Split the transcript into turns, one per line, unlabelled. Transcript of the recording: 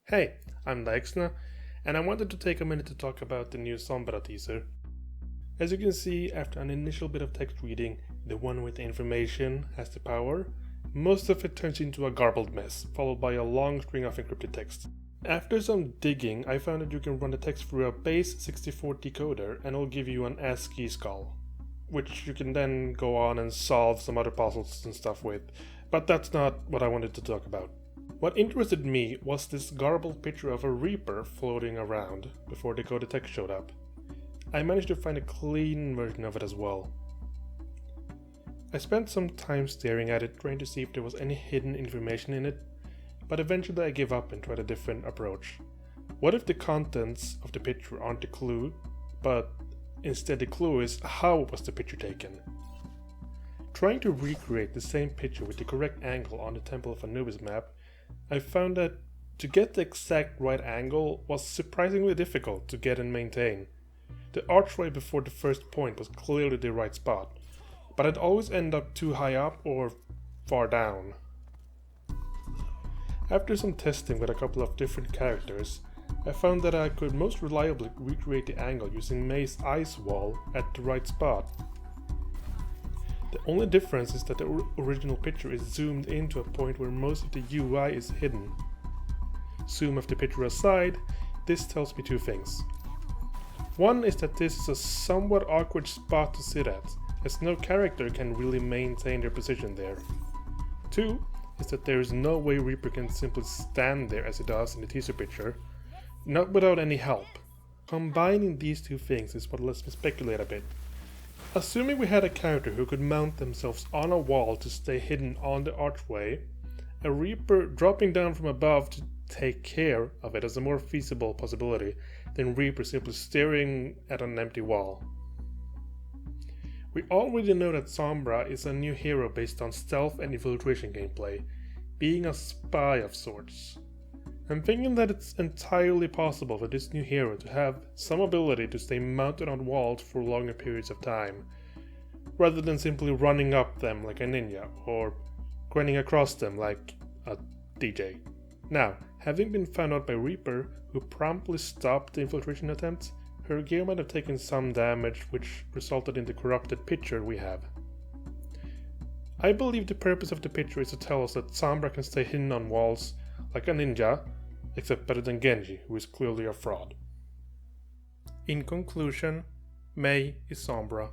Hey, I'm Diexna, and I wanted to take a minute to talk about the new Sombra teaser. As you can see, after an initial bit of text reading, the one with the information has the power. Most of it turns into a garbled mess, followed by a long string of encrypted text. After some digging, I found that you can run the text through a base 64 decoder and it'll give you an ASCII skull, which you can then go on and solve some other puzzles and stuff with, but that's not what I wanted to talk about. What interested me was this garbled picture of a Reaper floating around before the decoded text showed up. I managed to find a clean version of it as well. I spent some time staring at it, trying to see if there was any hidden information in it, but eventually I gave up and tried a different approach. What if the contents of the picture aren't the clue, but instead the clue is how was the picture taken? Trying to recreate the same picture with the correct angle on the Temple of Anubis map, I found that to get the exact right angle was surprisingly difficult to get and maintain. The archway before the first point was clearly the right spot, but I'd always end up too high up or far down. After some testing with a couple of different characters, I found that I could most reliably recreate the angle using May's ice wall at the right spot. The only difference is that the original picture is zoomed in to a point where most of the UI is hidden. Zoom of the picture aside, this tells me two things. One is that this is a somewhat awkward spot to sit at, as no character can really maintain their position there. Two is that there is no way Reaper can simply stand there as it does in the teaser picture, not without any help. Combining these two things is what lets me speculate a bit. Assuming we had a character who could mount themselves on a wall to stay hidden on the archway, a Reaper dropping down from above to take care of it is a more feasible possibility than Reaper simply staring at an empty wall. We already know that Sombra is a new hero based on stealth and infiltration gameplay, being a spy of sorts. I'm thinking that it's entirely possible for this new hero to have some ability to stay mounted on walls for longer periods of time, rather than simply running up them like a ninja, or running across them like a DJ. Now, having been found out by Reaper, who promptly stopped the infiltration attempt, her gear might have taken some damage, which resulted in the corrupted picture we have. I believe the purpose of the picture is to tell us that Sombra can stay hidden on walls like a ninja, except better than Genji, who is clearly a fraud. In conclusion, May is Sombra.